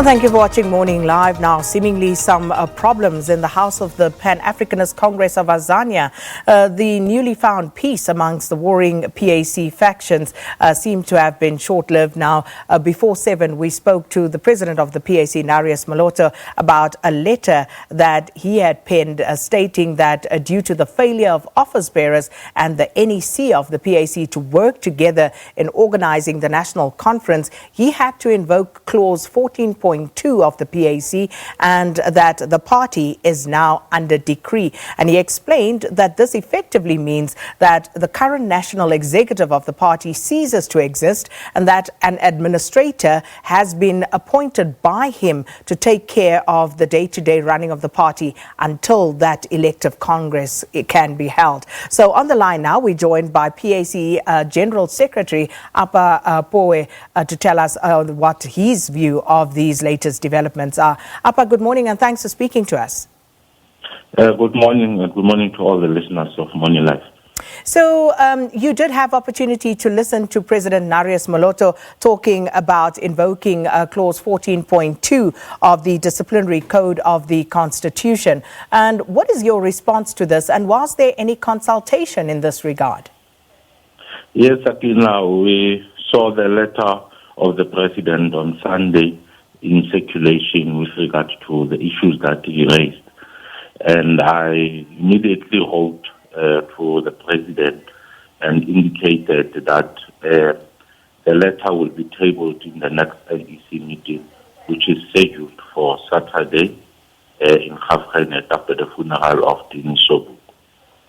And thank you for watching Morning Live. Now, seemingly some problems in the House of the Pan-Africanist Congress of Azania. The newly found peace amongst the warring PAC factions seem to have been short-lived. Now, before 7, we spoke to the president of the PAC, Narius Moloto, about a letter that he had penned stating that due to the failure of office bearers and the NEC of the PAC to work together in organizing the national conference, he had to invoke clause 14.2 of the PAC and that the party is now under decree. And he explained that this effectively means that the current national executive of the party ceases to exist and that an administrator has been appointed by him to take care of the day-to-day running of the party until that elective Congress can be held. So on the line now, we're joined by PAC General Secretary Pooe to tell us what his view of these latest developments are. Good morning and thanks for speaking to us. Good morning and good morning to all the listeners of Morning Live. So you did have opportunity to listen to President Narius Moloto talking about invoking clause 14.2 of the disciplinary code of the Constitution. And what is your response to this? And was there any consultation in this regard? Yes, Akina, we saw the letter of the President on Sunday in circulation with regard to the issues that he raised. And I immediately wrote to the President and indicated that the letter will be tabled in the next NEC meeting, which is scheduled for Saturday in Gaffrenet after the funeral of Dean Sobu,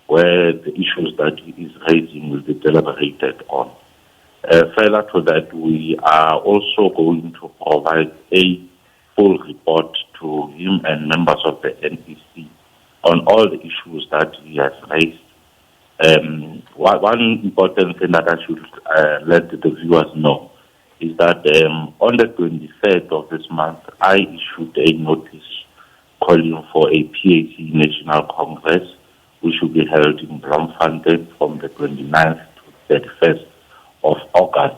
where the issues that he is raising will be deliberated on. Further to that, we are also going to provide a full report to him and members of the NEC on all the issues that he has raised. One important thing that I should let the viewers know is that on the 23rd of this month, I issued a notice calling for a PAC National Congress, which will be held in Bloemfontein from the 29th to 31st of August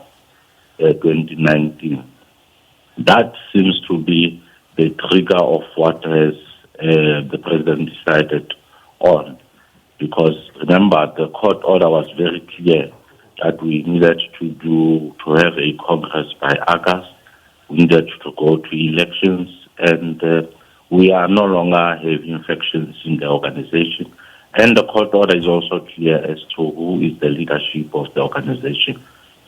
2019. That seems to be the trigger of what has the President decided on, because remember, the court order was very clear that we needed to have a Congress by August. We needed to go to elections, and we are no longer having factions in the organization. And the court order is also clear as to who is the leadership of the organization.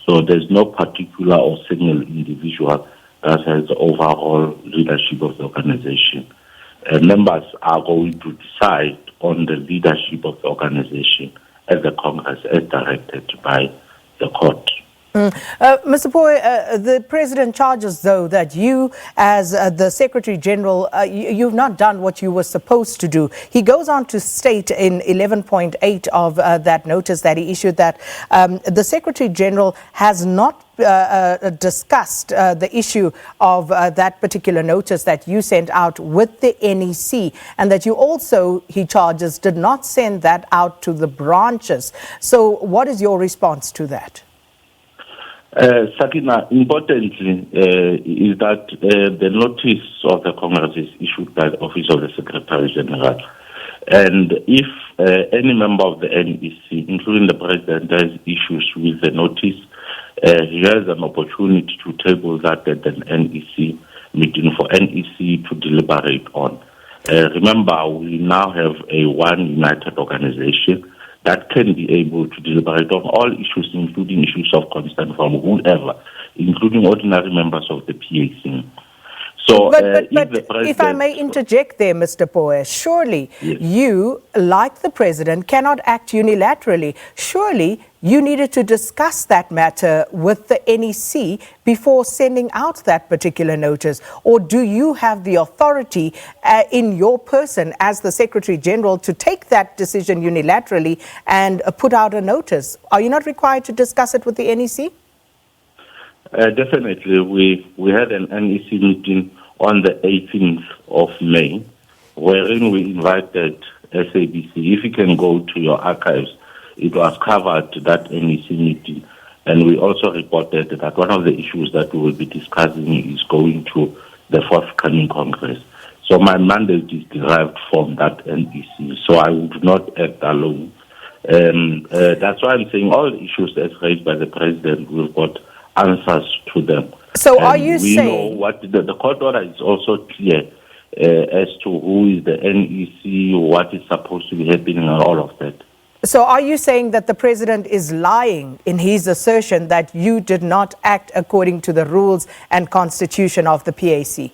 So there's no particular or single individual that has the overall leadership of the organization. Members are going to decide on the leadership of the organization as the Congress as directed by the court. Mr. Pooe, the President charges, though, that you, as the Secretary General, you've not done what you were supposed to do. He goes on to state in 11.8 of that notice that he issued that the Secretary General has not discussed the issue of that particular notice that you sent out with the NEC, and that you also, he charges, did not send that out to the branches. So what is your response to that? Sakina, importantly, is that the notice of the Congress is issued by the Office of the Secretary General. And if any member of the NEC, including the President, has issues with the notice, he has an opportunity to table that at an NEC meeting for NEC to deliberate on. Remember, we now have a one united organization that can be able to deliberate on all issues, including issues of concern from whoever, including ordinary members of the PAC. So, but if I may interject there, Mr. Pooe, surely yes, you, like the President, cannot act unilaterally. Surely you needed to discuss that matter with the NEC before sending out that particular notice. Or do you have the authority in your person as the Secretary General to take that decision unilaterally and put out a notice? Are you not required to discuss it with the NEC? Definitely. We had an NEC meeting on the 18th of May, wherein we invited SABC. If you can go to your archives, it was covered that NEC meeting. And we also reported that one of the issues that we will be discussing is going to the forthcoming Congress. So my mandate is derived from that NEC. So I would not act alone. That's why I'm saying all the issues that's raised by the president will got answers to them. So are And you we saying... know what the court order is also clear as to who is the NEC, what is supposed to be happening, and all of that. So are you saying that the president is lying in his assertion that you did not act according to the rules and constitution of the PAC?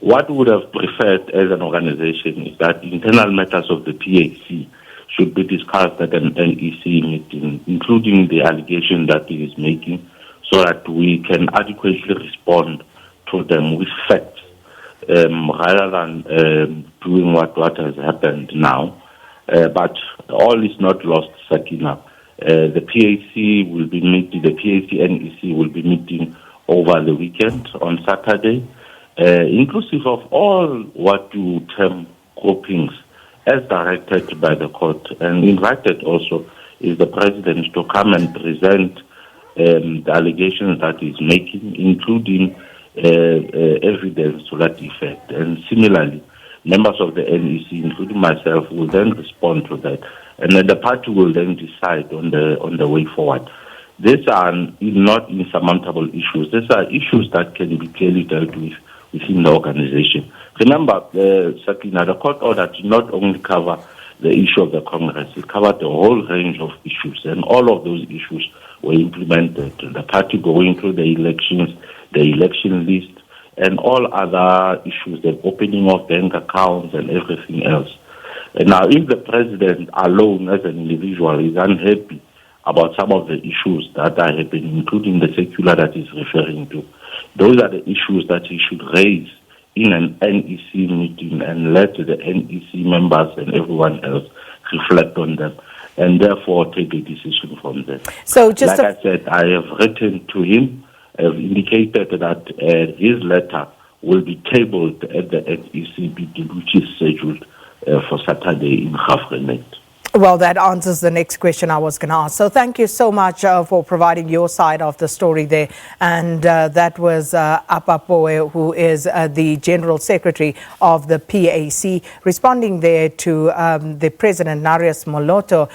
What we would have preferred as an organization is that internal matters of the PAC should be discussed at an NEC meeting, including the allegation that he is making, so that we can adequately respond to them with facts, rather than doing what has happened now. But all is not lost, Sakina. The PAC will be meeting, the PAC NEC will be meeting over the weekend on Saturday, inclusive of all what you term groupings as directed by the court. And invited also is the president to come and present the allegations that he's making, including evidence to that effect. And similarly, members of the NEC, including myself, will then respond to that. And then the party will then decide on the way forward. These are not insurmountable issues. These are issues that can be clearly dealt with within the organization. Remember, Sakina, the court order did not only cover the issue of the Congress, it covered the whole range of issues, and all of those issues were implemented. The party going through the elections, the election list, and all other issues, the opening of bank accounts and everything else. And now, if the president alone as an individual is unhappy about some of the issues that are happening, including the circular that he's referring to, those are the issues that he should raise in an NEC meeting and let the NEC members and everyone else reflect on them and therefore take a decision from there. So just like I said, I have written to him, I have indicated that his letter will be tabled at the NEC meeting, which is scheduled for Saturday in Gauteng. Well, that answers the next question I was going to ask. So thank you so much for providing your side of the story there. And that was Pooe, who is the General Secretary of the PAC, responding there to the President Narius Moloto,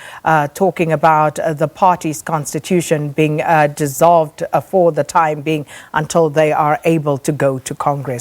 talking about the party's constitution being dissolved for the time being until they are able to go to Congress.